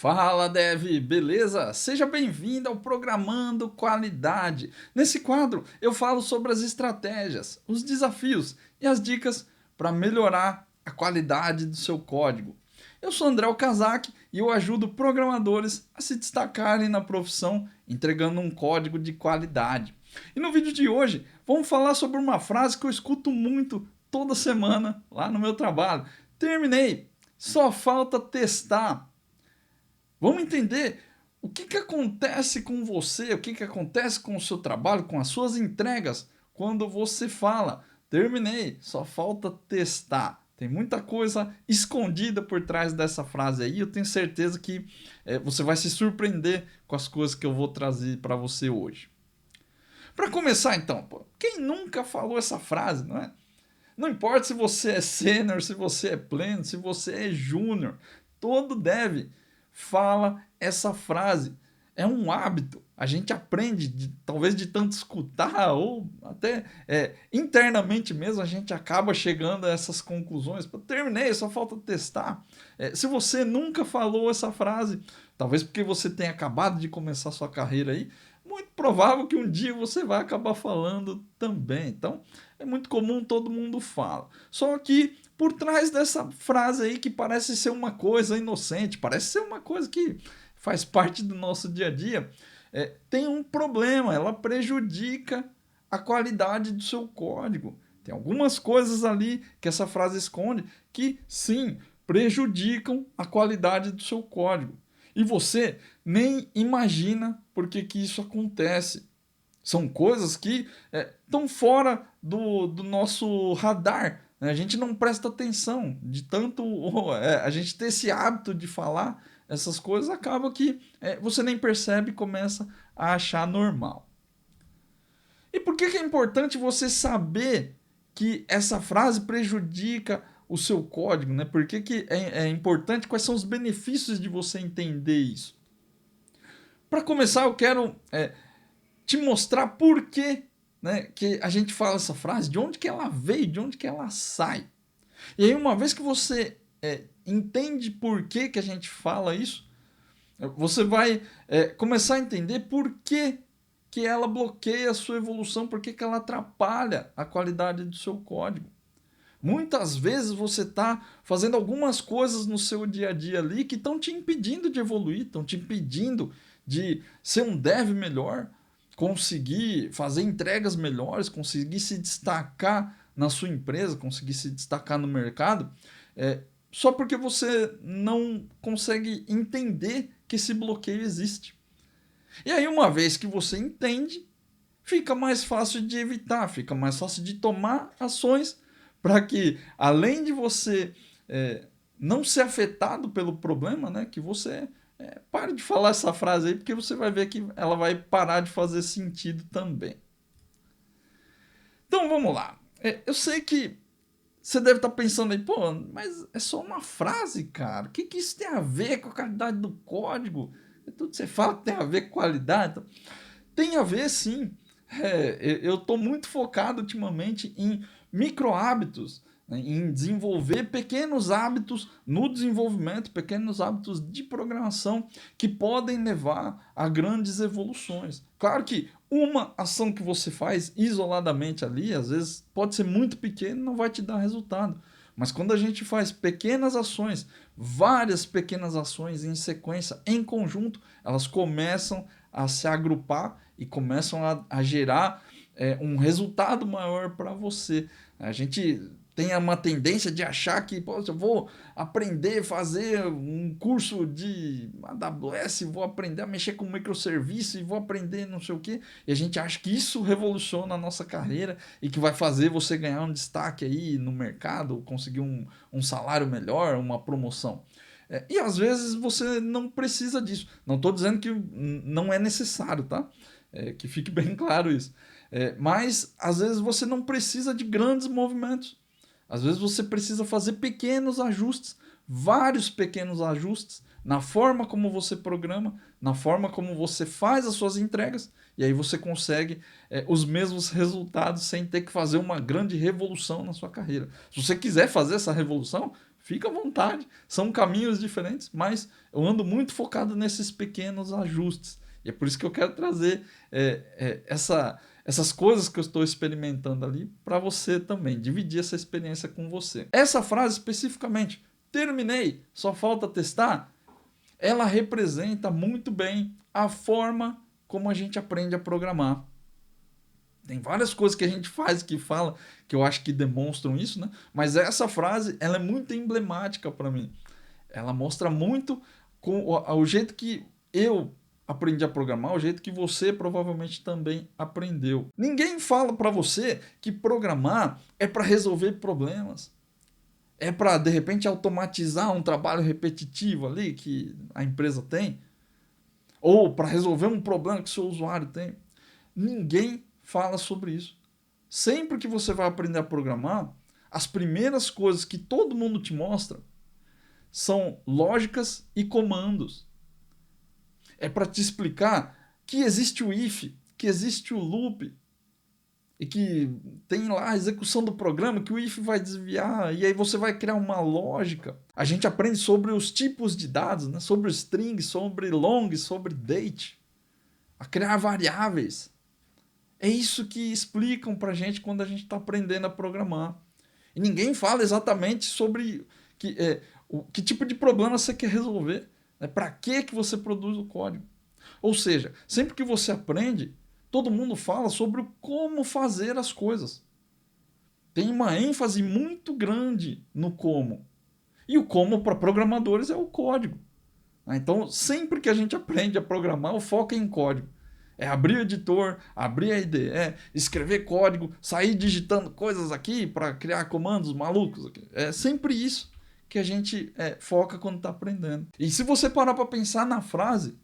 Fala, Dev, beleza? Seja bem-vindo ao Programando Qualidade. Nesse quadro, eu falo sobre as estratégias, os desafios e as dicas para melhorar a qualidade do seu código. Eu sou André Okazaki e eu ajudo programadores a se destacarem na profissão entregando um código de qualidade. E no vídeo de hoje, vamos falar sobre uma frase que eu escuto muito toda semana lá no meu trabalho. Terminei, só falta testar. Vamos entender o que acontece com você, o que acontece com o seu trabalho, com as suas entregas, quando você fala, terminei, só falta testar. Tem muita coisa escondida por trás dessa frase aí, eu tenho certeza que você vai se surpreender com as coisas que eu vou trazer para você hoje. Para começar então, quem nunca falou essa frase, não é? Não importa se você é sênior, se você é pleno, se você é júnior, todo dev fala essa frase. É um hábito. A gente aprende, talvez de tanto escutar, ou até internamente mesmo, a gente acaba chegando a essas conclusões. Terminei, só falta testar. Se você nunca falou essa frase, talvez porque você tenha acabado de começar sua carreira aí, muito provável que um dia você vai acabar falando também. Então, é muito comum, todo mundo fala. Só que por trás dessa frase aí, que parece ser uma coisa inocente, parece ser uma coisa que faz parte do nosso dia a dia, tem um problema, ela prejudica a qualidade do seu código. Tem algumas coisas ali que essa frase esconde que, sim, prejudicam a qualidade do seu código. E você nem imagina por que isso acontece. São coisas que estão fora do nosso radar. Né? A gente não presta atenção. De tanto a gente ter esse hábito de falar essas coisas, acaba que você nem percebe e começa a achar normal. E por que é importante você saber que essa frase prejudica o seu código? Né? Por que é importante? Quais são os benefícios de você entender isso? Para começar, eu quero te mostrar por que, né, que a gente fala essa frase, de onde que ela veio, de onde que ela sai. E aí, uma vez que você entende por que a gente fala isso, você vai começar a entender por que ela bloqueia a sua evolução, por que ela atrapalha a qualidade do seu código. Muitas vezes você está fazendo algumas coisas no seu dia a dia ali que estão te impedindo de evoluir, estão te impedindo de ser um dev melhor, conseguir fazer entregas melhores, conseguir se destacar na sua empresa, conseguir se destacar no mercado, só porque você não consegue entender que esse bloqueio existe. E aí, uma vez que você entende, fica mais fácil de evitar, fica mais fácil de tomar ações para que, além de você não ser afetado pelo problema, né, que você pare de falar essa frase aí, porque você vai ver que ela vai parar de fazer sentido também. Então vamos lá. Eu sei que você deve estar pensando aí, pô, mas é só uma frase, cara. O que isso tem a ver com a qualidade do código? Tudo que você fala tem a ver com qualidade. Então, tem a ver, sim. Eu estou muito focado ultimamente em micro hábitos, né, em desenvolver pequenos hábitos no desenvolvimento, pequenos hábitos de programação que podem levar a grandes evoluções. Claro que uma ação que você faz isoladamente ali, às vezes pode ser muito pequena e não vai te dar resultado. Mas quando a gente faz pequenas ações, várias pequenas ações em sequência, em conjunto, elas começam a se agrupar e começam a gerar um resultado maior para você. A gente tem uma tendência de achar que, pô, eu vou aprender a fazer um curso de AWS, vou aprender a mexer com microserviço e vou aprender não sei o quê. E a gente acha que isso revoluciona a nossa carreira e que vai fazer você ganhar um destaque aí no mercado, conseguir um salário melhor, uma promoção. E às vezes você não precisa disso. Não estou dizendo que não é necessário, tá? Que fique bem claro isso. Mas às vezes você não precisa de grandes movimentos. Às vezes você precisa fazer pequenos ajustes, vários pequenos ajustes na forma como você programa, na forma como você faz as suas entregas, e aí você consegue os mesmos resultados sem ter que fazer uma grande revolução na sua carreira. Se você quiser fazer essa revolução, fica à vontade. São caminhos diferentes, mas eu ando muito focado nesses pequenos ajustes. E é por isso que eu quero trazer essas coisas que eu estou experimentando ali para você também, dividir essa experiência com você. Essa frase especificamente, terminei, só falta testar, ela representa muito bem a forma como a gente aprende a programar. Tem várias coisas que a gente faz, que fala, que eu acho que demonstram isso, né? Mas essa frase, ela é muito emblemática para mim. Ela mostra muito o jeito que eu aprendi a programar, o jeito que você provavelmente também aprendeu. Ninguém fala para você que programar é para resolver problemas. É para, de repente, automatizar um trabalho repetitivo ali que a empresa tem. Ou para resolver um problema que o seu usuário tem. Ninguém fala sobre isso. Sempre que você vai aprender a programar, as primeiras coisas que todo mundo te mostra são lógicas e comandos. É para te explicar que existe o if, que existe o loop, e que tem lá a execução do programa, que o if vai desviar, e aí você vai criar uma lógica. A gente aprende sobre os tipos de dados, né? Sobre string, sobre long, sobre date, a criar variáveis. É isso que explicam pra gente quando a gente está aprendendo a programar. E ninguém fala exatamente sobre que tipo de problema você quer resolver. Né? Para que você produz o código. Ou seja, sempre que você aprende, todo mundo fala sobre como fazer as coisas. Tem uma ênfase muito grande no como. E o como para programadores é o código. Então, sempre que a gente aprende a programar, o foco é em código. É abrir o editor, abrir a IDE, escrever código, sair digitando coisas aqui para criar comandos malucos. Aqui. É sempre isso que a gente foca quando está aprendendo. E se você parar para pensar na frase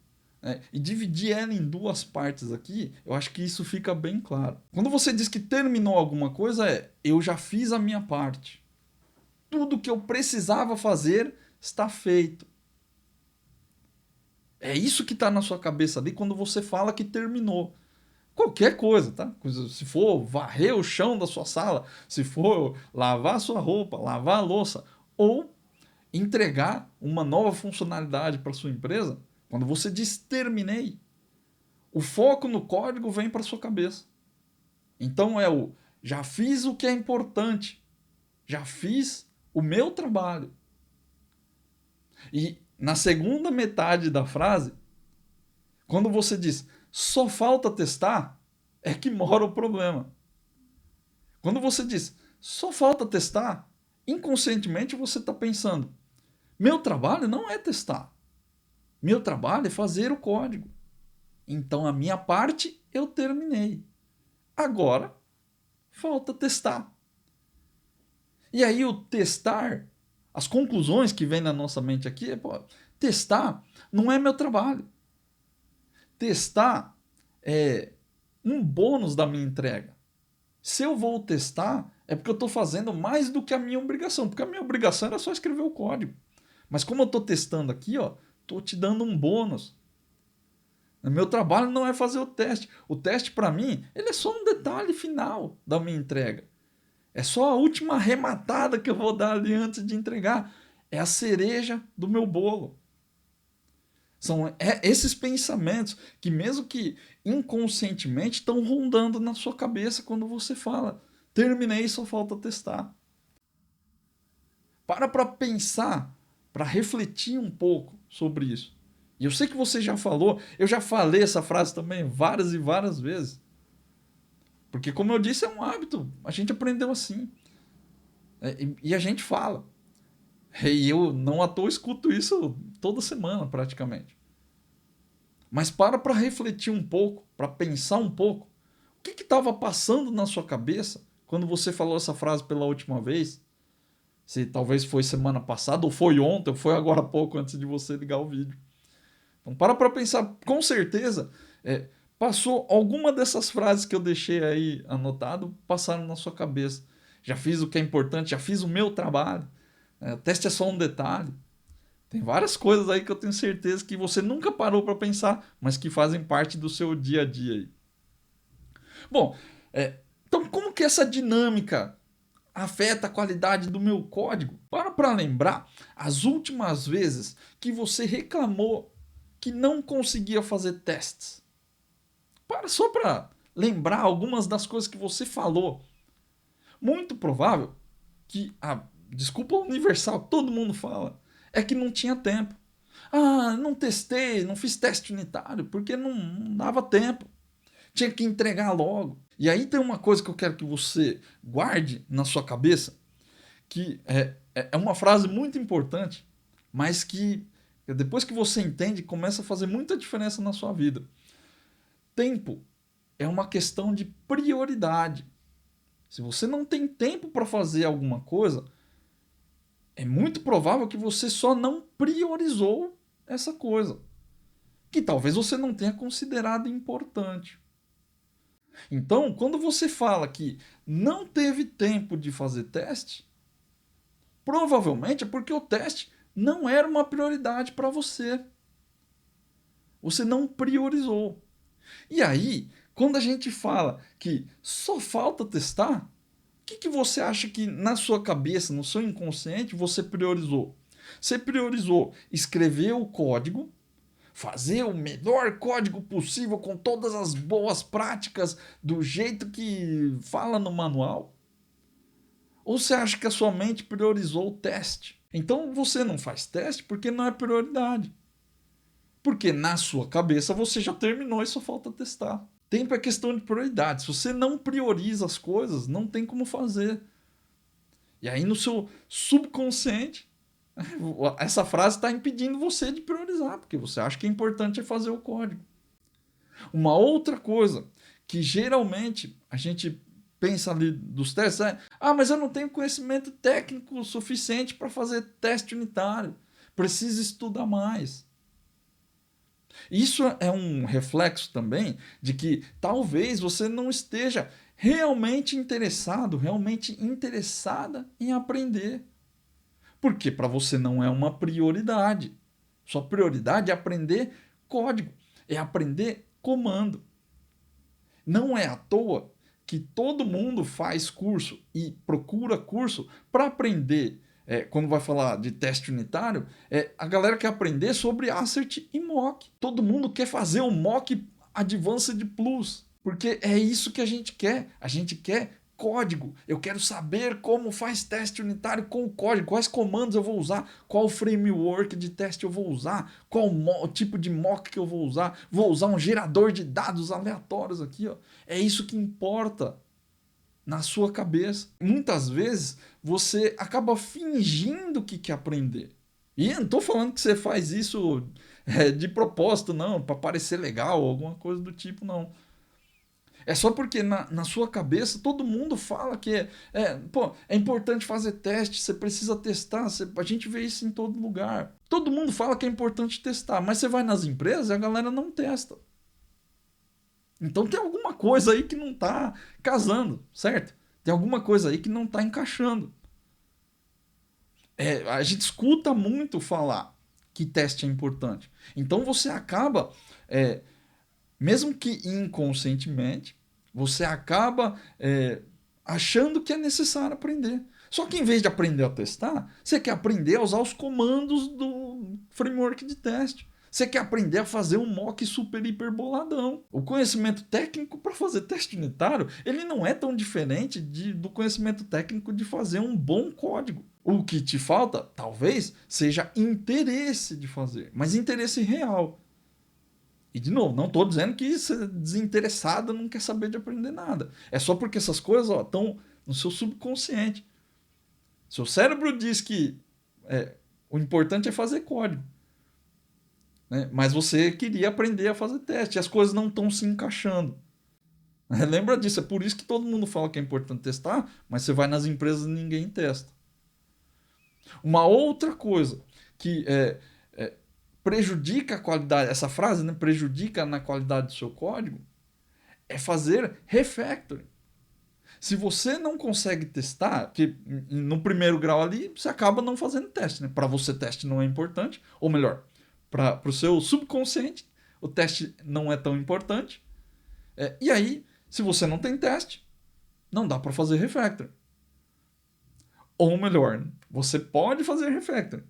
e dividir ela em duas partes aqui, eu acho que isso fica bem claro. Quando você diz que terminou alguma coisa, eu já fiz a minha parte. Tudo que eu precisava fazer está feito. É isso que está na sua cabeça ali quando você fala que terminou. Qualquer coisa, tá? Se for varrer o chão da sua sala, se for lavar a sua roupa, lavar a louça, ou entregar uma nova funcionalidade para sua empresa, quando você diz terminei, o foco no código vem para sua cabeça. Então já fiz o que é importante, já fiz o meu trabalho. E na segunda metade da frase, quando você diz só falta testar, é que mora o problema. Quando você diz só falta testar, inconscientemente você está pensando: meu trabalho não é testar. Meu trabalho é fazer o código. Então a minha parte eu terminei. Agora falta testar. E aí o testar, as conclusões que vem na nossa mente aqui testar não é meu trabalho. Testar é um bônus da minha entrega. Se eu vou testar, é porque eu estou fazendo mais do que a minha obrigação. Porque a minha obrigação era só escrever o código. Mas como eu estou testando aqui, estou te dando um bônus. Meu trabalho não é fazer o teste. O teste, para mim, ele é só um detalhe final da minha entrega. É só a última arrematada que eu vou dar ali antes de entregar. É a cereja do meu bolo. São esses pensamentos que, mesmo que inconscientemente, estão rondando na sua cabeça quando você fala: terminei, só falta testar. Para pensar, para refletir um pouco sobre isso. E eu sei que você já falou, eu já falei essa frase também várias e várias vezes. Porque, como eu disse, é um hábito. A gente aprendeu assim. E a gente fala. E eu não à toa escuto isso toda semana, praticamente. Mas para refletir um pouco, para pensar um pouco. O que estava passando na sua cabeça quando você falou essa frase pela última vez? Se talvez foi semana passada, ou foi ontem, ou foi agora há pouco, antes de você ligar o vídeo. Então para pensar, com certeza, passou alguma dessas frases que eu deixei aí anotado, passaram na sua cabeça. Já fiz o que é importante, já fiz o meu trabalho. O teste é só um detalhe. Tem várias coisas aí que eu tenho certeza que você nunca parou para pensar, mas que fazem parte do seu dia a dia aí. Bom, então como que essa dinâmica afeta a qualidade do meu código. Para lembrar as últimas vezes que você reclamou que não conseguia fazer testes. Só para lembrar algumas das coisas que você falou. Muito provável que a desculpa universal que todo mundo fala é que não tinha tempo. Ah, não testei, não fiz teste unitário porque não dava tempo. Tinha que entregar logo. E aí tem uma coisa que eu quero que você guarde na sua cabeça, que é uma frase muito importante, mas que depois que você entende, começa a fazer muita diferença na sua vida. Tempo é uma questão de prioridade. Se você não tem tempo para fazer alguma coisa, é muito provável que você só não priorizou essa coisa, que talvez você não tenha considerado importante. Então, quando você fala que não teve tempo de fazer teste, provavelmente é porque o teste não era uma prioridade para você. Você não priorizou. E aí, quando a gente fala que só falta testar, o que você acha que na sua cabeça, no seu inconsciente, você priorizou? Você priorizou escrever o código, fazer o melhor código possível com todas as boas práticas do jeito que fala no manual? Ou você acha que a sua mente priorizou o teste? Então você não faz teste porque não é prioridade. Porque na sua cabeça você já terminou e só falta testar. Tempo é questão de prioridade. Se você não prioriza as coisas, não tem como fazer. E aí no seu subconsciente, essa frase está impedindo você de priorizar, porque você acha que é importante é fazer o código. Uma outra coisa que geralmente a gente pensa ali dos testes é: ah, mas eu não tenho conhecimento técnico suficiente para fazer teste unitário. Preciso estudar mais. Isso é um reflexo também de que talvez você não esteja realmente interessado, realmente interessada em aprender. Porque para você não é uma prioridade. Sua prioridade é aprender código, é aprender comando. Não é à toa que todo mundo faz curso e procura curso para aprender. Quando vai falar de teste unitário, a galera quer aprender sobre Assert e Mock. Todo mundo quer fazer o Mock Advanced Plus, porque é isso que a gente quer. A gente quer código. Eu quero saber como faz teste unitário com o código, quais comandos eu vou usar, qual framework de teste eu vou usar, qual tipo de mock que eu vou usar. Vou usar um gerador de dados aleatórios aqui, ó. É isso que importa na sua cabeça. Muitas vezes você acaba fingindo que quer aprender. E eu não estou falando que você faz isso de propósito, não, para parecer legal ou alguma coisa do tipo, não. É só porque na sua cabeça todo mundo fala que é importante fazer teste, você precisa testar, a gente vê isso em todo lugar. Todo mundo fala que é importante testar, mas você vai nas empresas e a galera não testa. Então tem alguma coisa aí que não está casando, certo? Tem alguma coisa aí que não está encaixando. A gente escuta muito falar que teste é importante. Então você acaba, mesmo que inconscientemente, você acaba achando que é necessário aprender. Só que em vez de aprender a testar, você quer aprender a usar os comandos do framework de teste. Você quer aprender a fazer um mock super hiper boladão. O conhecimento técnico para fazer teste unitário, ele não é tão diferente do conhecimento técnico de fazer um bom código. O que te falta, talvez, seja interesse de fazer, mas interesse real. E, de novo, não estou dizendo que você é desinteressado, não quer saber de aprender nada. É só porque essas coisas estão no seu subconsciente. Seu cérebro diz que o importante é fazer código. Né? Mas você queria aprender a fazer teste. E as coisas não estão se encaixando. Lembra disso. É por isso que todo mundo fala que é importante testar, mas você vai nas empresas e ninguém testa. Uma outra coisa que prejudica a qualidade, essa frase, né, prejudica na qualidade do seu código, é fazer refactoring. Se você não consegue testar, que no primeiro grau ali você acaba não fazendo teste, né? Para você teste não é importante, ou melhor, para o seu subconsciente o teste não é tão importante. E aí, se você não tem teste, não dá para fazer refactoring. Ou melhor, você pode fazer refactoring,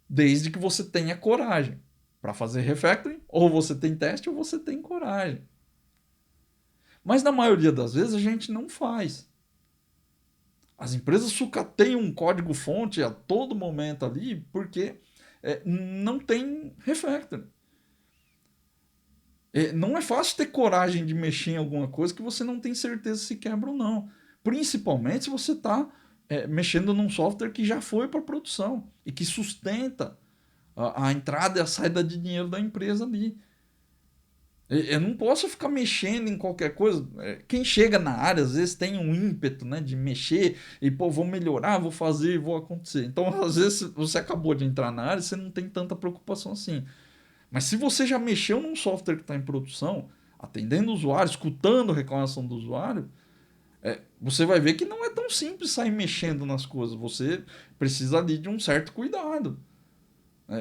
desde que você tenha coragem para fazer refactoring, ou você tem teste ou você tem coragem. Mas na maioria das vezes a gente não faz. As empresas sucateiam um código-fonte a todo momento ali porque não tem refactoring. Não é fácil ter coragem de mexer em alguma coisa que você não tem certeza se quebra ou não. Principalmente se você está mexendo num software que já foi para produção e que sustenta a entrada e a saída de dinheiro da empresa ali. Eu não posso ficar mexendo em qualquer coisa. Quem chega na área, às vezes, tem um ímpeto, né, de mexer e, pô, vou melhorar, vou fazer, vou acontecer. Então, às vezes, você acabou de entrar na área, você não tem tanta preocupação assim. Mas se você já mexeu num software que está em produção, atendendo o usuário, escutando a reclamação do usuário, você vai ver que não é tão simples sair mexendo nas coisas. Você precisa ali de um certo cuidado.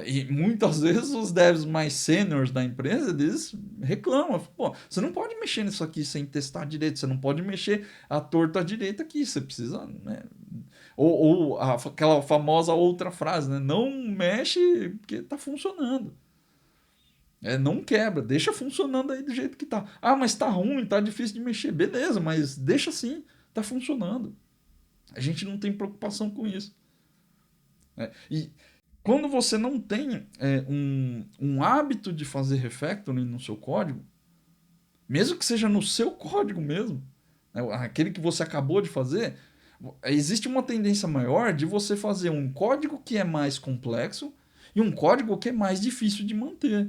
E muitas vezes os devs mais sêniores da empresa, eles reclamam. Pô, você não pode mexer nisso aqui sem testar direito, você não pode mexer a torta direita aqui, você precisa, né? Ou aquela famosa outra frase, né? Não mexe porque está funcionando. Não quebra, deixa funcionando aí do jeito que tá. Ah, mas tá ruim, tá difícil de mexer. Beleza, mas deixa assim, tá funcionando. A gente não tem preocupação com isso. E quando você não tem um hábito de fazer refactoring no seu código, mesmo que seja no seu código mesmo, né, aquele que você acabou de fazer, existe uma tendência maior de você fazer um código que é mais complexo e um código que é mais difícil de manter.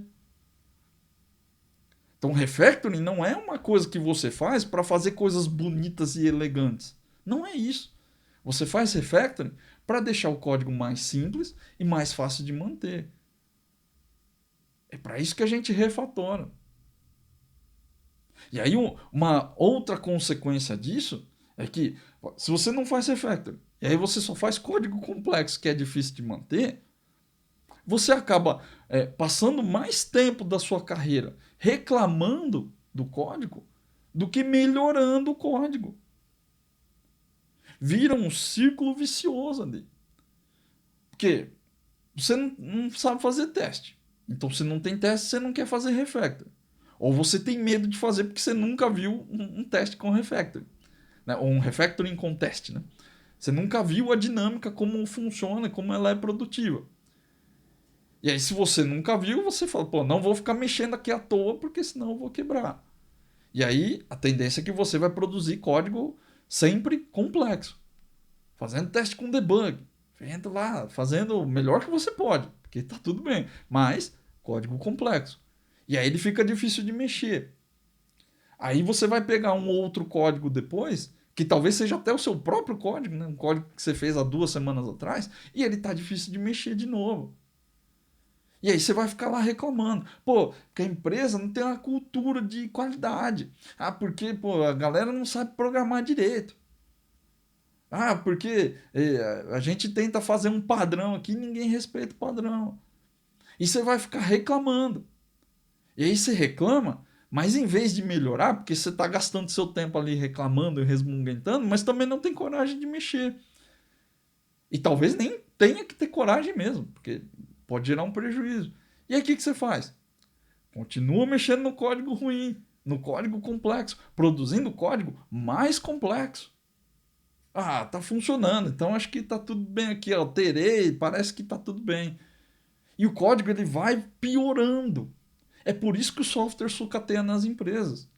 Então, refactoring não é uma coisa que você faz para fazer coisas bonitas e elegantes. Não é isso. Você faz refactoring para deixar o código mais simples e mais fácil de manter. É para isso que a gente refatora. E aí uma outra consequência disso é que se você não faz refactoring e aí você só faz código complexo que é difícil de manter, você acaba passando mais tempo da sua carreira reclamando do código do que melhorando o código. Vira um círculo vicioso ali. Porque você não sabe fazer teste. Então, se não tem teste, você não quer fazer refactor. Ou você tem medo de fazer porque você nunca viu um teste com refactor. Né? Ou um refactoring com teste. Né? Você nunca viu a dinâmica, como funciona, como ela é produtiva. E aí, se você nunca viu, você fala, pô, não vou ficar mexendo aqui à toa, porque senão eu vou quebrar. E aí, a tendência é que você vai produzir código sempre complexo. Fazendo teste com debug. Vendo lá, fazendo o melhor que você pode, porque tá tudo bem. Mas, código complexo. E aí ele fica difícil de mexer. Aí você vai pegar um outro código depois, que talvez seja até o seu próprio código, né? Um código que você fez há 2 semanas atrás, e ele tá difícil de mexer de novo. E aí você vai ficar lá reclamando. Pô, que a empresa não tem uma cultura de qualidade. Ah, porque pô, a galera não sabe programar direito. Ah, porque a gente tenta fazer um padrão aqui e ninguém respeita o padrão. E você vai ficar reclamando. E aí você reclama, mas em vez de melhorar, porque você está gastando seu tempo ali reclamando e resmunguentando, mas também não tem coragem de mexer. E talvez nem tenha que ter coragem mesmo, porque pode gerar um prejuízo. E aí o que você faz? Continua mexendo no código ruim, no código complexo, produzindo código mais complexo. Ah, tá funcionando, então acho que tá tudo bem aqui, alterei, parece que tá tudo bem. E o código ele vai piorando. É por isso que o software sucateia nas empresas.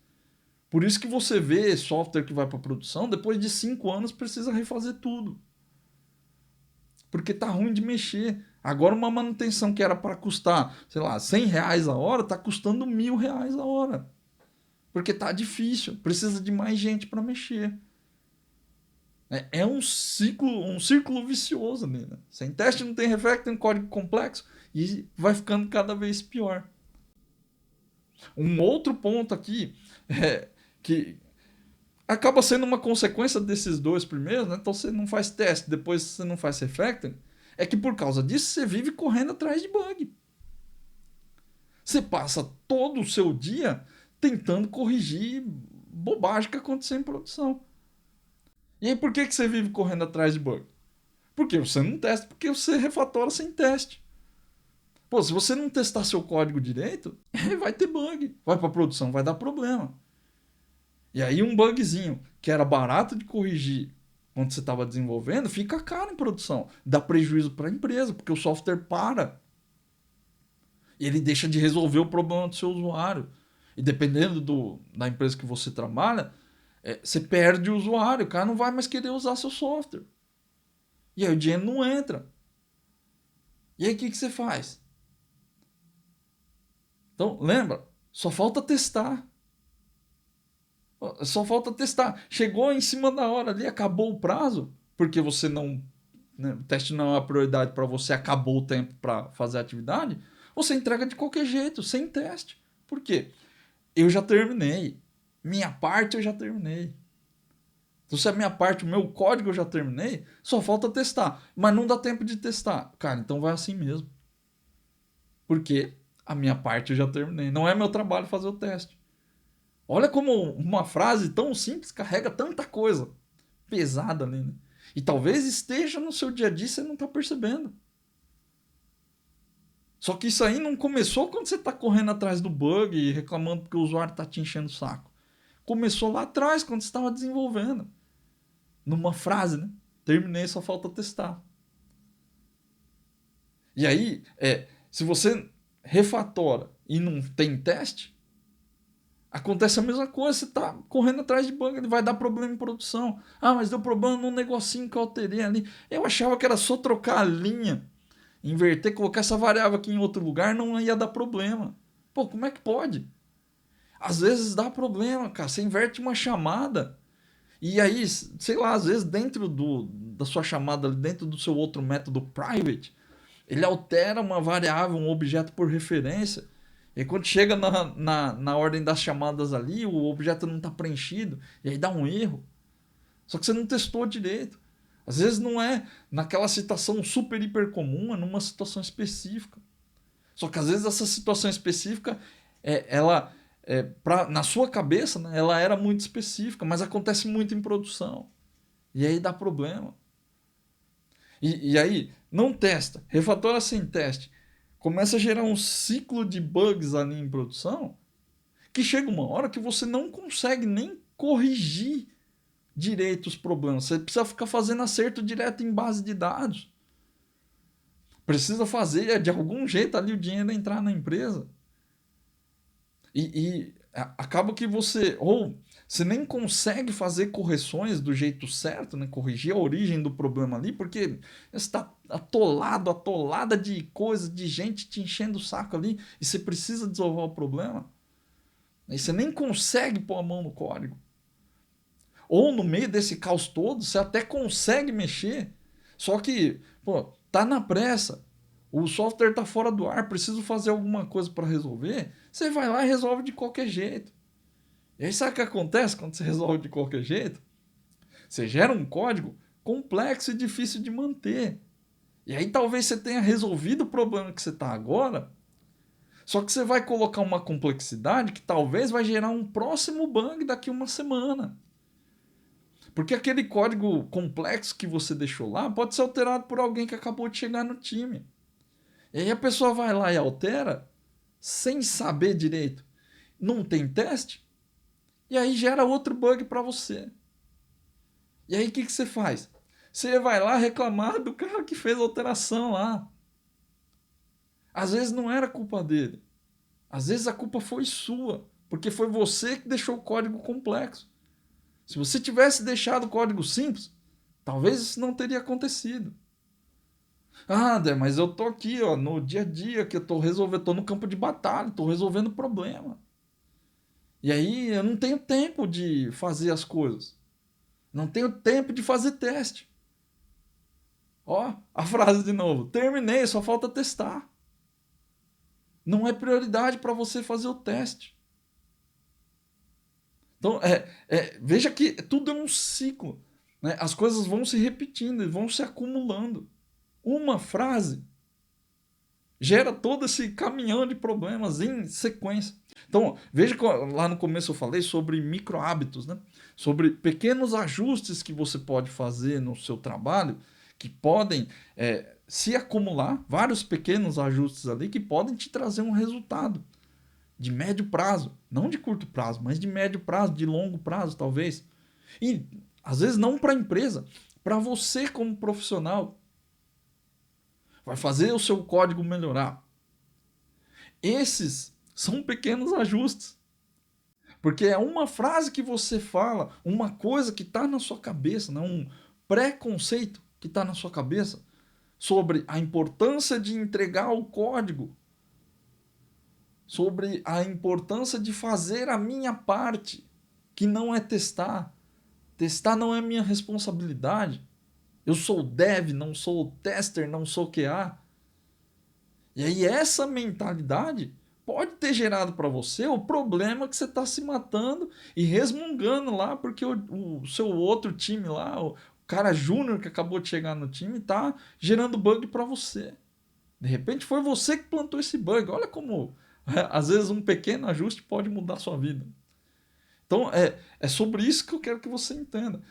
Por isso que você vê software que vai para produção, depois de 5 anos precisa refazer tudo. Porque tá ruim de mexer. Agora uma manutenção que era para custar, sei lá, R$ 100 a hora, tá custando R$ 1.000 a hora. Porque tá difícil, precisa de mais gente para mexer. É um círculo vicioso ali, né? Sem teste não tem refactor, tem código complexo e vai ficando cada vez pior. Um outro ponto aqui que acaba sendo uma consequência desses dois primeiros, né? Então você não faz teste, depois você não faz refactor, é que por causa disso você vive correndo atrás de bug. Você passa todo o seu dia tentando corrigir bobagem que aconteceu em produção. E aí por que você vive correndo atrás de bug? Porque você não testa, porque você refatora sem teste. Pô, se você não testar seu código direito, vai ter bug. Vai para produção, vai dar problema. E aí um bugzinho que era barato de corrigir quando você estava desenvolvendo, fica caro em produção. Dá prejuízo para a empresa, porque o software para. E ele deixa de resolver o problema do seu usuário. E dependendo da empresa que você trabalha, você perde o usuário. O cara não vai mais querer usar seu software. E aí o dinheiro não entra. E aí o que você faz? Então, lembra, só falta testar. Só falta testar. Chegou em cima da hora ali, acabou o prazo, porque você não. Né, o teste não é uma prioridade para você, acabou o tempo para fazer a atividade. Você entrega de qualquer jeito, sem teste. Por quê? Eu já terminei. Minha parte eu já terminei. Então, se a minha parte, o meu código eu já terminei, só falta testar. Mas não dá tempo de testar. Cara, então vai assim mesmo. Porque a minha parte eu já terminei. Não é meu trabalho fazer o teste. Olha como uma frase tão simples carrega tanta coisa pesada ali, né? E talvez esteja no seu dia a dia e você não está percebendo. Só que isso aí não começou quando você está correndo atrás do bug e reclamando porque o usuário está te enchendo o saco. Começou lá atrás, quando você estava desenvolvendo. Numa frase, né? Terminei, só falta testar. E aí, se você refatora e não tem teste, acontece a mesma coisa, você está correndo atrás de bug, ele vai dar problema em produção. Ah, mas deu problema num negocinho que eu alterei ali. Eu achava que era só trocar a linha, inverter, colocar essa variável aqui em outro lugar, não ia dar problema. Pô, como é que pode? Às vezes dá problema, cara. Você inverte uma chamada e aí, sei lá, às vezes dentro da sua chamada, dentro do seu outro método private, ele altera uma variável, um objeto por referência. E quando chega na ordem das chamadas ali, o objeto não está preenchido, e aí dá um erro. Só que você não testou direito. Às vezes não é naquela situação super hiper comum, é numa situação específica. Só que às vezes essa situação específica, na sua cabeça, né, ela era muito específica, mas acontece muito em produção. E aí dá problema. E aí, não testa, refatora sem teste. Começa a gerar um ciclo de bugs ali em produção que chega uma hora que você não consegue nem corrigir direito os problemas. Você precisa ficar fazendo acerto direto em base de dados. Precisa fazer de algum jeito ali o dinheiro entrar na empresa. E acaba que você nem consegue fazer correções do jeito certo, né? Corrigir a origem do problema ali, porque você está atolada de coisas, de gente te enchendo o saco ali, e você precisa desovar o problema. E você nem consegue pôr a mão no código. Ou no meio desse caos todo, você até consegue mexer, só que, pô, tá na pressa. O software está fora do ar, preciso fazer alguma coisa para resolver. Você vai lá e resolve de qualquer jeito. E aí sabe o que acontece quando você resolve de qualquer jeito? Você gera um código complexo e difícil de manter. E aí talvez você tenha resolvido o problema que você está agora, só que você vai colocar uma complexidade que talvez vai gerar um próximo bug daqui uma semana. Porque aquele código complexo que você deixou lá pode ser alterado por alguém que acabou de chegar no time. E aí a pessoa vai lá e altera sem saber direito. Não tem teste. E aí gera outro bug para você. E aí o que você faz? Você vai lá reclamar do cara que fez a alteração lá. Às vezes não era culpa dele. Às vezes a culpa foi sua. Porque foi você que deixou o código complexo. Se você tivesse deixado o código simples, talvez isso não teria acontecido. Ah, André, mas eu tô aqui, ó, no dia a dia que eu tô resolvendo, tô no campo de batalha, tô resolvendo problema. E aí eu não tenho tempo de fazer as coisas. Não tenho tempo de fazer teste. Ó, a frase de novo. Terminei, só falta testar. Não é prioridade para você fazer o teste. Então, veja que tudo é um ciclo. Né? As coisas vão se repetindo e vão se acumulando. Uma frase gera todo esse caminhão de problemas em sequência. Então, veja que lá no começo eu falei sobre micro hábitos, né? Sobre pequenos ajustes que você pode fazer no seu trabalho, que podem se acumular, vários pequenos ajustes ali que podem te trazer um resultado de médio prazo, não de curto prazo, mas de médio prazo, de longo prazo talvez. E às vezes não para a empresa, para você como profissional. Vai fazer o seu código melhorar. Esses são pequenos ajustes. Porque é uma frase que você fala, uma coisa que está na sua cabeça, né? Um preconceito que está na sua cabeça sobre a importância de entregar o código, sobre a importância de fazer a minha parte, que não é testar. Testar não é minha responsabilidade. Eu sou dev, não sou tester, não sou QA. E aí essa mentalidade pode ter gerado para você o problema que você está se matando e resmungando lá porque o seu outro time lá, o cara júnior que acabou de chegar no time, está gerando bug para você. De repente foi você que plantou esse bug. Olha como às vezes um pequeno ajuste pode mudar a sua vida. Então é sobre isso que eu quero que você entenda.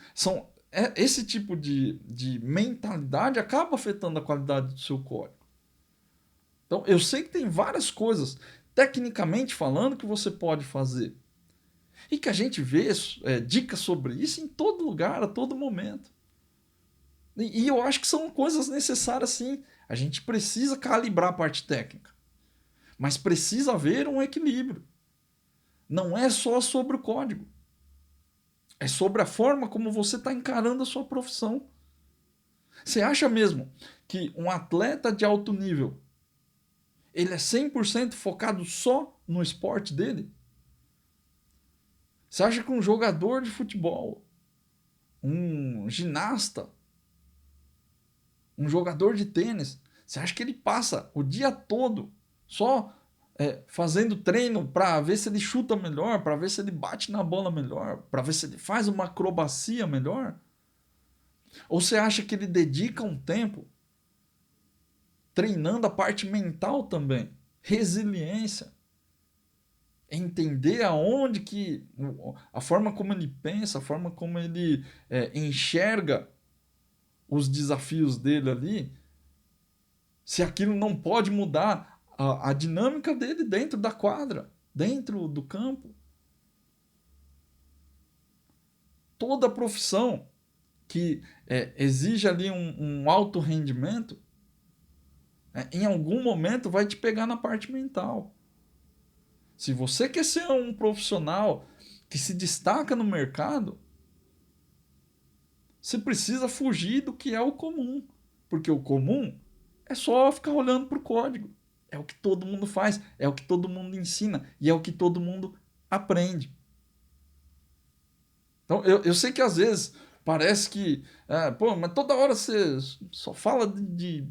Esse tipo de mentalidade acaba afetando a qualidade do seu código. Então, eu sei que tem várias coisas, tecnicamente falando, que você pode fazer. E que a gente vê dicas sobre isso em todo lugar, a todo momento. E eu acho que são coisas necessárias sim. A gente precisa calibrar a parte técnica. Mas precisa haver um equilíbrio. Não é só sobre o código. É sobre a forma como você está encarando a sua profissão. Você acha mesmo que um atleta de alto nível ele é 100% focado só no esporte dele? Você acha que um jogador de futebol, um ginasta, um jogador de tênis, você acha que ele passa o dia todo só fazendo treino para ver se ele chuta melhor, para ver se ele bate na bola melhor, para ver se ele faz uma acrobacia melhor? Ou você acha que ele dedica um tempo treinando a parte mental também, resiliência, entender aonde que a forma como ele pensa, a forma como ele enxerga os desafios dele ali, se aquilo não pode mudar a dinâmica dele dentro da quadra, dentro do campo. Toda profissão que exige ali um alto rendimento, em algum momento vai te pegar na parte mental. Se você quer ser um profissional que se destaca no mercado, você precisa fugir do que é o comum. Porque o comum é só ficar olhando para o código. É o que todo mundo faz, é o que todo mundo ensina e é o que todo mundo aprende. Então, eu sei que às vezes parece que, mas toda hora você só fala de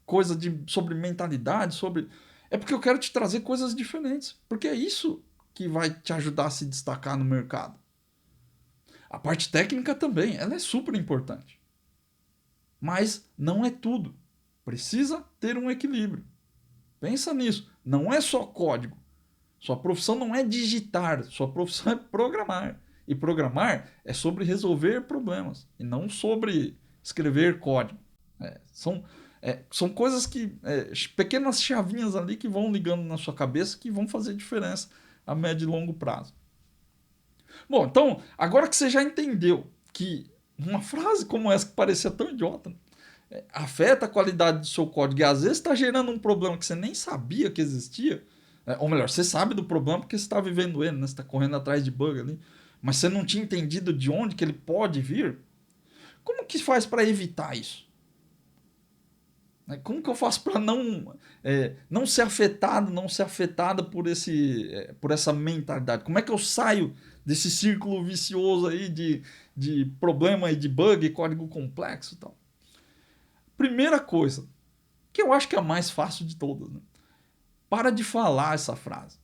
coisa sobre mentalidade, sobre. É porque eu quero te trazer coisas diferentes. Porque é isso que vai te ajudar a se destacar no mercado. A parte técnica também, ela é super importante. Mas não é tudo. Precisa ter um equilíbrio. Pensa nisso. Não é só código. Sua profissão não é digitar, sua profissão é programar. E programar é sobre resolver problemas e não sobre escrever código. São coisas que. Pequenas chavinhas ali que vão ligando na sua cabeça que vão fazer diferença a médio e longo prazo. Bom, então, agora que você já entendeu que uma frase como essa que parecia tão idiota afeta a qualidade do seu código e às vezes está gerando um problema que você nem sabia que existia, ou melhor, você sabe do problema porque você está vivendo ele, né? Você está correndo atrás de bug ali, mas você não tinha entendido de onde que ele pode vir. Como que faz para evitar isso? Como que eu faço para não ser afetado, não ser afetada por essa mentalidade? Como é que eu saio desse círculo vicioso aí de problema e de bug, código complexo e tal? Primeira coisa, que eu acho que é a mais fácil de todas, né? Para de falar essa frase.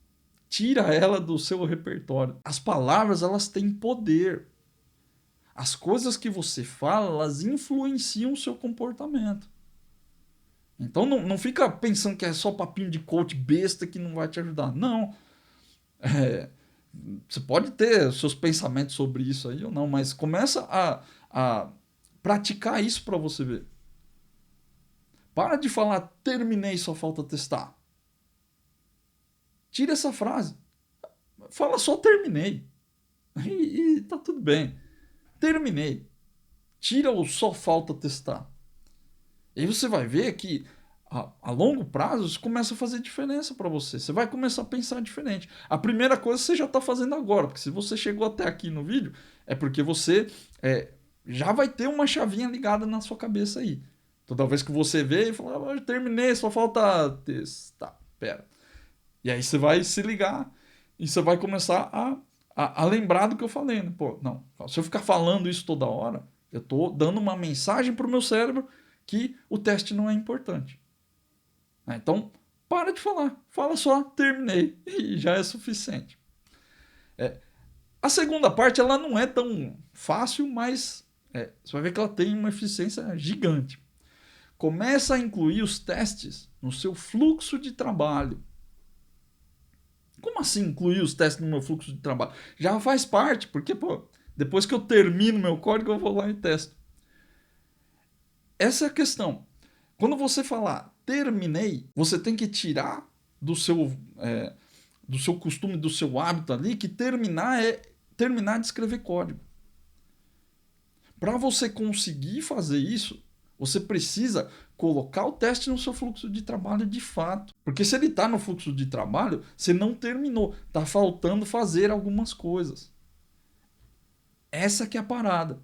Tira ela do seu repertório. As palavras, elas têm poder. As coisas que você fala, elas influenciam o seu comportamento. Então não fica pensando que é só papinho de coach besta que não vai te ajudar. Não. É, você pode ter seus pensamentos sobre isso aí ou não, mas começa a praticar isso para você ver. Para de falar terminei, só falta testar. Tira essa frase. Fala só terminei. E tá tudo bem. Terminei. Tira o só falta testar. E aí você vai ver que a longo prazo isso começa a fazer diferença para você. Você vai começar a pensar diferente. A primeira coisa você já está fazendo agora, porque se você chegou até aqui no vídeo, é porque você já vai ter uma chavinha ligada na sua cabeça aí. Toda vez que você vê e fala, terminei, só falta testar. Pera. E aí você vai se ligar e você vai começar a lembrar do que eu falei, né? Pô, não, se eu ficar falando isso toda hora, eu estou dando uma mensagem para o meu cérebro que o teste não é importante. Então, para de falar. Fala só, terminei. E já é suficiente. A segunda parte, ela não é tão fácil, mas você vai ver que ela tem uma eficiência gigante. Começa a incluir os testes no seu fluxo de trabalho. Como assim incluir os testes no meu fluxo de trabalho? Já faz parte, porque depois que eu termino meu código, eu vou lá e testo. Essa é a questão. Quando você falar terminei, você tem que tirar do seu costume, do seu hábito ali, que terminar é terminar de escrever código. Para você conseguir fazer isso, você precisa colocar o teste no seu fluxo de trabalho de fato. Porque se ele está no fluxo de trabalho, você não terminou. Está faltando fazer algumas coisas. Essa que é a parada.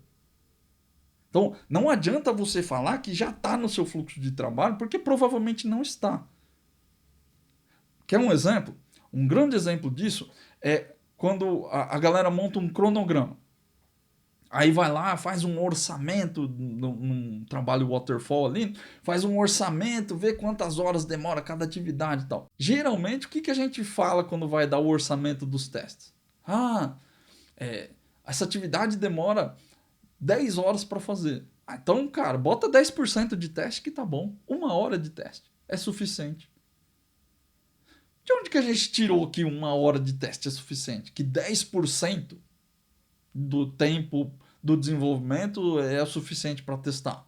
Então, não adianta você falar que já está no seu fluxo de trabalho, porque provavelmente não está. Quer um exemplo? Um grande exemplo disso é quando a galera monta um cronograma. Aí vai lá, faz um orçamento num trabalho waterfall ali, faz um orçamento, vê quantas horas demora cada atividade e tal. Geralmente, o que a gente fala quando vai dar o orçamento dos testes? Essa atividade demora 10 horas para fazer. Então, cara, bota 10% de teste que tá bom. 1 hora de teste é suficiente. De onde que a gente tirou que 1 hora de teste é suficiente? Que 10% do tempo do desenvolvimento é o suficiente para testar?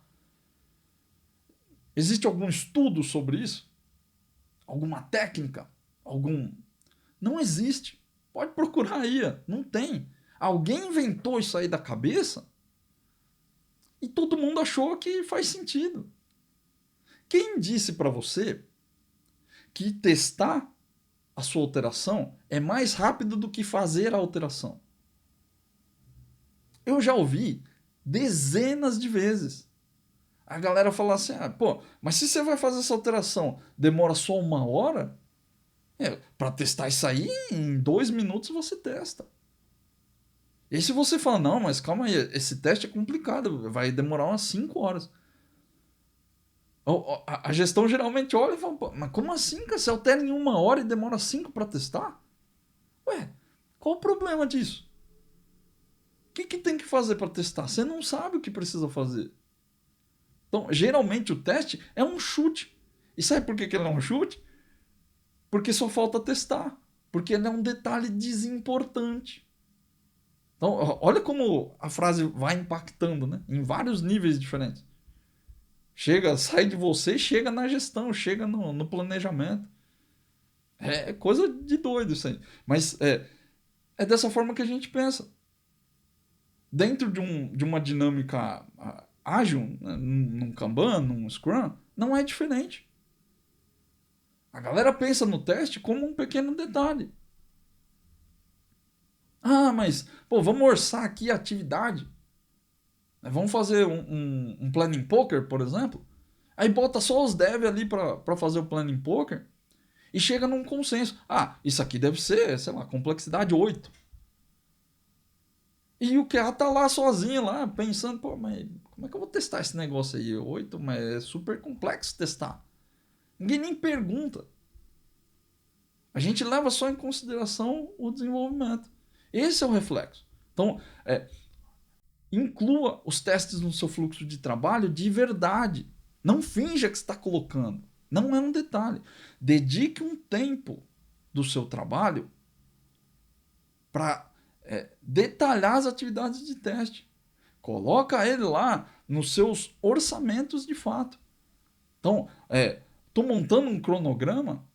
Existe algum estudo sobre isso? Alguma técnica? Não existe. Pode procurar aí. Não tem. Alguém inventou isso aí da cabeça e todo mundo achou que faz sentido. Quem disse para você que testar a sua alteração é mais rápido do que fazer a alteração? Eu já ouvi dezenas de vezes a galera falar assim, mas se você vai fazer essa alteração, demora só 1 hora? Para testar isso aí, em 2 minutos você testa. E se você fala, não, mas calma aí, esse teste é complicado, vai demorar umas 5 horas. A gestão geralmente olha e fala, mas como assim, cara? Você altera em 1 hora e demora 5 para testar? Qual o problema disso? O que tem que fazer para testar? Você não sabe o que precisa fazer. Então, geralmente o teste é um chute. E sabe por que ele é um chute? Porque só falta testar. Porque ele é um detalhe desimportante. Então, olha como a frase vai impactando, né? Em vários níveis diferentes. Sai de você, chega na gestão, chega no planejamento. É coisa de doido isso aí. Mas é dessa forma que a gente pensa. Dentro de uma dinâmica ágil, né, num Kanban, num Scrum, não é diferente. A galera pensa no teste como um pequeno detalhe. Mas vamos orçar aqui a atividade. Vamos fazer um planning poker, por exemplo. Aí bota só os devs ali para fazer o planning poker e chega num consenso. Isso aqui deve ser, sei lá, complexidade 8. E o QA tá lá sozinho, lá, pensando, mas como é que eu vou testar esse negócio aí? 8, mas é super complexo testar. Ninguém nem pergunta. A gente leva só em consideração o desenvolvimento. Esse é o reflexo. Então, inclua os testes no seu fluxo de trabalho de verdade. Não finja que está colocando. Não é um detalhe. Dedique um tempo do seu trabalho para detalhar as atividades de teste. Coloca ele lá nos seus orçamentos de fato. Então, estou montando um cronograma,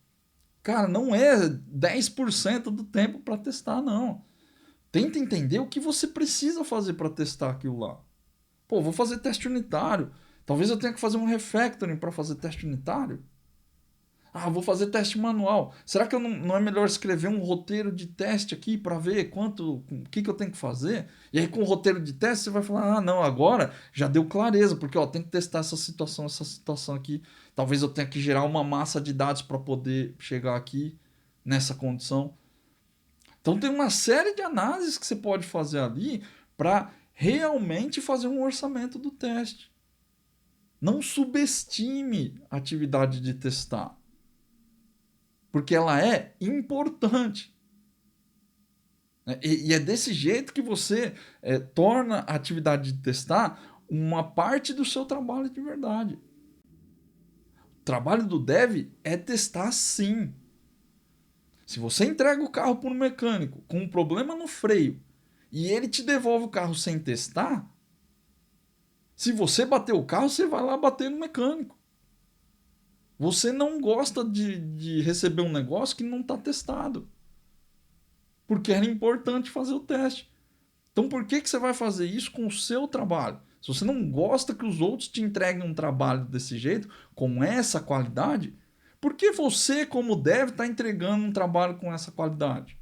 cara, não é 10% do tempo para testar, não. Tenta entender o que você precisa fazer para testar aquilo lá. Pô, vou fazer teste unitário. Talvez eu tenha que fazer um refactoring para fazer teste unitário. Ah, vou fazer teste manual. Será que não é melhor escrever um roteiro de teste aqui para ver o que eu tenho que fazer? E aí com o roteiro de teste você vai falar, ah, não, agora já deu clareza, porque ó, tem que testar essa situação aqui. Talvez eu tenha que gerar uma massa de dados para poder chegar aqui nessa condição. Então tem uma série de análises que você pode fazer ali para realmente fazer um orçamento do teste. Não subestime a atividade de testar. Porque ela é importante. E é desse jeito que você torna a atividade de testar uma parte do seu trabalho de verdade. O trabalho do dev é testar sim. Se você entrega o carro para um mecânico com um problema no freio e ele te devolve o carro sem testar, se você bater o carro, você vai lá bater no mecânico. Você não gosta de receber um negócio que não está testado. Porque era importante fazer o teste. Então por que você vai fazer isso com o seu trabalho? Se você não gosta que os outros te entreguem um trabalho desse jeito, com essa qualidade, por que você, como deve, está entregando um trabalho com essa qualidade?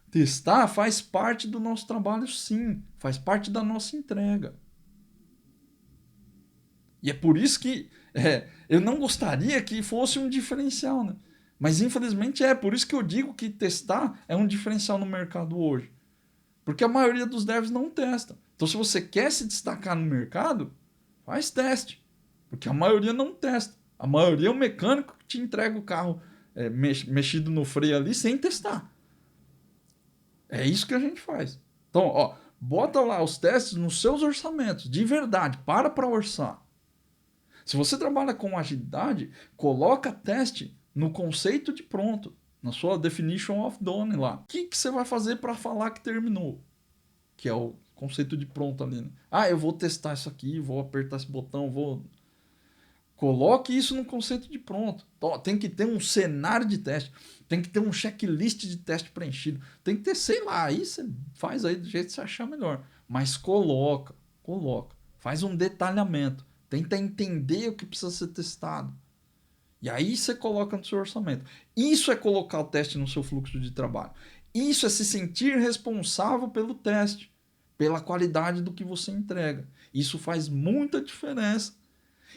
Testar faz parte do nosso trabalho, sim. Faz parte da nossa entrega. E é por isso que eu não gostaria que fosse um diferencial, né? Mas infelizmente é. Por isso que eu digo que testar é um diferencial no mercado hoje. Porque a maioria dos devs não testa. Então se você quer se destacar no mercado, faz teste. Porque a maioria não testa. A maioria é o mecânico que te entrega o carro mexido no freio ali sem testar. É isso que a gente faz. Então, ó, bota lá os testes nos seus orçamentos. De verdade, para orçar. Se você trabalha com agilidade, coloca teste no conceito de pronto, na sua definition of done lá. O que você vai fazer para falar que terminou? Que é o conceito de pronto ali. Né? Ah, eu vou testar isso aqui, vou apertar esse botão, vou... Coloque isso no conceito de pronto. Então, tem que ter um cenário de teste, tem que ter um checklist de teste preenchido, tem que ter, sei lá, aí você faz aí do jeito que você achar melhor. Mas coloca. Faz um detalhamento. Tenta entender o que precisa ser testado. E aí você coloca no seu orçamento. Isso é colocar o teste no seu fluxo de trabalho. Isso é se sentir responsável pelo teste, pela qualidade do que você entrega. Isso faz muita diferença.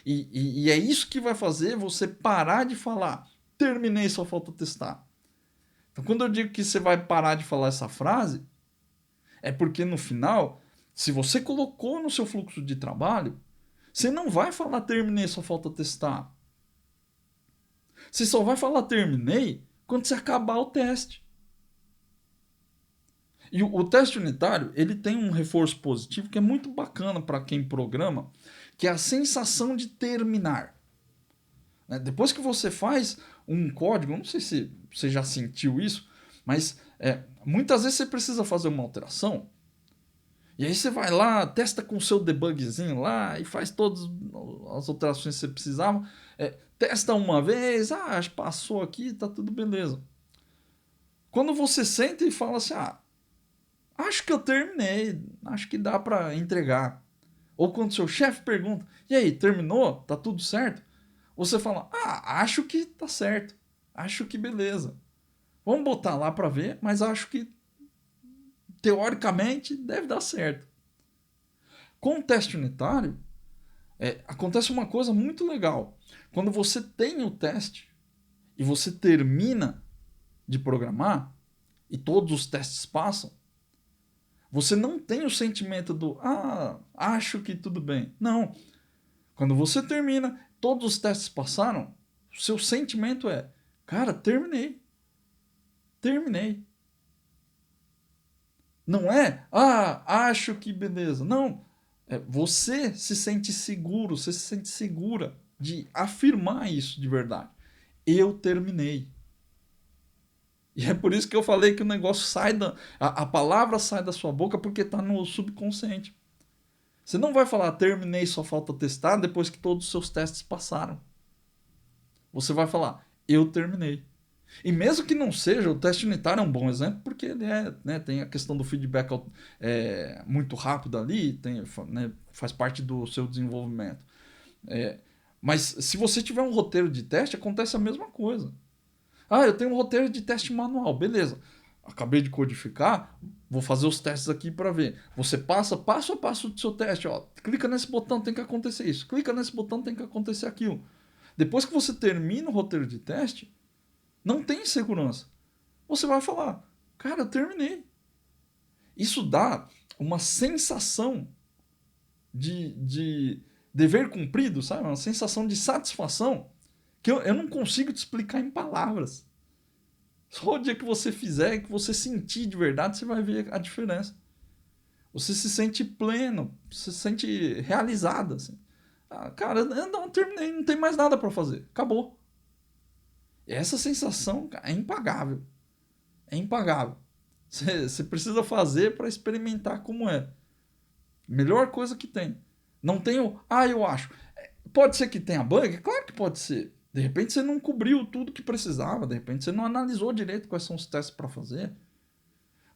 E é isso que vai fazer você parar de falar, terminei, só falta testar. Então, quando eu digo que você vai parar de falar essa frase, é porque no final, se você colocou no seu fluxo de trabalho, você não vai falar terminei, só falta testar. Você só vai falar terminei quando você acabar o teste. E o teste unitário, ele tem um reforço positivo que é muito bacana para quem programa, que é a sensação de terminar. Depois que você faz um código, não sei se você já sentiu isso, mas muitas vezes você precisa fazer uma alteração, e aí você vai lá, testa com o seu debugzinho lá e faz todas as alterações que você precisava. Testa uma vez, passou aqui, tá tudo beleza. Quando você senta e fala assim, acho que eu terminei, acho que dá para entregar. Ou quando seu chefe pergunta, e aí, terminou? Tá tudo certo? Você fala, acho que tá certo, acho que beleza. Vamos botar lá para ver, mas acho que teoricamente deve dar certo. Com o teste unitário, acontece uma coisa muito legal. Quando você tem o teste e você termina de programar e todos os testes passam, você não tem o sentimento do acho que tudo bem. Não. Quando você termina, todos os testes passaram, o seu sentimento é, cara, terminei. Não é, acho que beleza. Não. você se sente seguro, você se sente segura de afirmar isso de verdade. Eu terminei. E é por isso que eu falei que o negócio sai a palavra sai da sua boca porque está no subconsciente. Você não vai falar terminei, só falta testar depois que todos os seus testes passaram. Você vai falar eu terminei. E mesmo que não seja, o teste unitário é um bom exemplo porque ele tem a questão do feedback muito rápido ali, faz parte do seu desenvolvimento. Mas se você tiver um roteiro de teste, acontece a mesma coisa. Ah, eu tenho um roteiro de teste manual, beleza. Acabei de codificar, vou fazer os testes aqui para ver. Você passa passo a passo do seu teste. Ó, clica nesse botão, tem que acontecer isso. Clica nesse botão, tem que acontecer aquilo. Depois que você termina o roteiro de teste, não tem segurança. Você vai falar, cara, eu terminei. Isso dá uma sensação de dever cumprido, sabe? Uma sensação de satisfação que eu não consigo te explicar em palavras. Só o dia que você fizer, que você sentir de verdade, você vai ver a diferença. Você se sente pleno, você se sente realizado. Assim. Ah, cara, eu não terminei, não tem mais nada para fazer. Acabou. E essa sensação é impagável. É impagável. Você precisa fazer para experimentar como é. Melhor coisa que tem. Não tem o... Ah, eu acho. Pode ser que tenha bug? Claro que pode ser. De repente você não cobriu tudo que precisava. De repente você não analisou direito quais são os testes para fazer.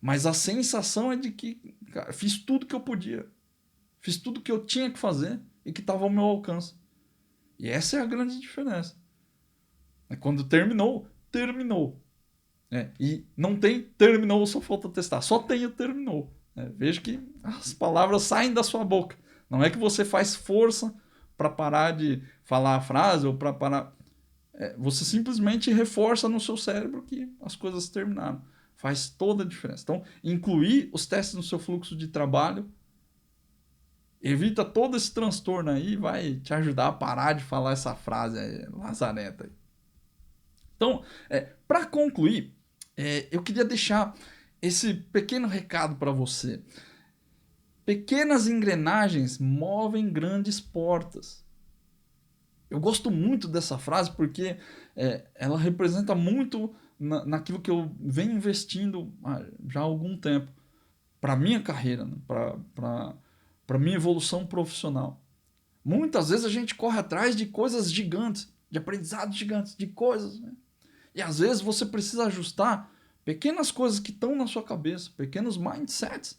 Mas a sensação é de que, cara, fiz tudo que eu podia. Fiz tudo que eu tinha que fazer e que estava ao meu alcance. E essa é a grande diferença. Quando terminou, terminou. E não tem terminou, só falta testar. Só tem o terminou. Veja que as palavras saem da sua boca. Não é que você faz força para parar de falar a frase ou para parar. Você simplesmente reforça no seu cérebro que as coisas terminaram. Faz toda a diferença. Então, incluir os testes no seu fluxo de trabalho evita todo esse transtorno aí e vai te ajudar a parar de falar essa frase aí, lazareta. Então, para concluir, eu queria deixar esse pequeno recado para você. Pequenas engrenagens movem grandes portas. Eu gosto muito dessa frase porque ela representa muito naquilo que eu venho investindo já há algum tempo para minha carreira, né? para minha evolução profissional. Muitas vezes a gente corre atrás de coisas gigantes, de aprendizados gigantes, de coisas, né? E às vezes você precisa ajustar pequenas coisas que estão na sua cabeça, pequenos mindsets,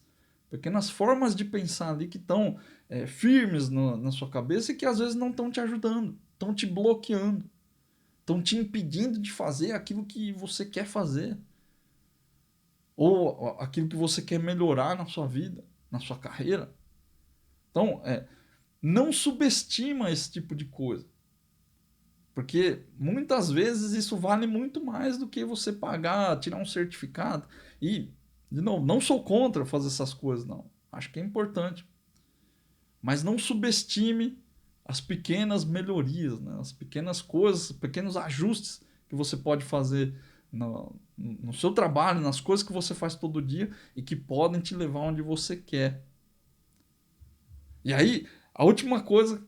pequenas formas de pensar ali que estão firmes na sua cabeça e que às vezes não estão te ajudando, estão te bloqueando, estão te impedindo de fazer aquilo que você quer fazer. Ou aquilo que você quer melhorar na sua vida, na sua carreira. Então, não subestima esse tipo de coisa. Porque muitas vezes isso vale muito mais do que você pagar, tirar um certificado. E, de novo, não sou contra fazer essas coisas, não. Acho que é importante. Mas não subestime as pequenas melhorias, né? As pequenas coisas, pequenos ajustes que você pode fazer no seu trabalho, nas coisas que você faz todo dia e que podem te levar onde você quer. E aí, a última coisa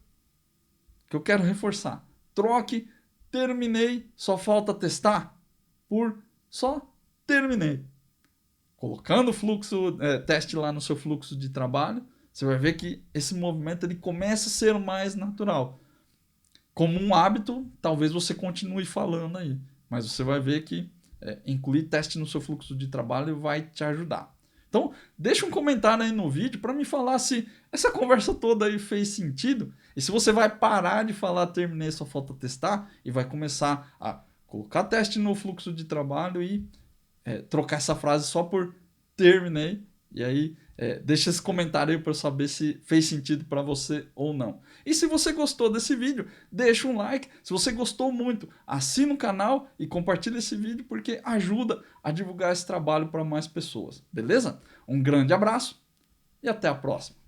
que eu quero reforçar. Troque terminei, só falta testar por só terminei. Colocando o fluxo, teste lá no seu fluxo de trabalho, você vai ver que esse movimento ele começa a ser mais natural. Como um hábito, talvez você continue falando aí, mas você vai ver que incluir teste no seu fluxo de trabalho vai te ajudar. Então, deixa um comentário aí no vídeo para me falar se essa conversa toda aí fez sentido e se você vai parar de falar terminei, só falta testar e vai começar a colocar teste no fluxo de trabalho e trocar essa frase só por terminei. E aí, deixa esse comentário aí para eu saber se fez sentido para você ou não. E se você gostou desse vídeo, deixa um like. Se você gostou muito, assina o canal e compartilha esse vídeo porque ajuda a divulgar esse trabalho para mais pessoas. Beleza? Um grande abraço e até a próxima.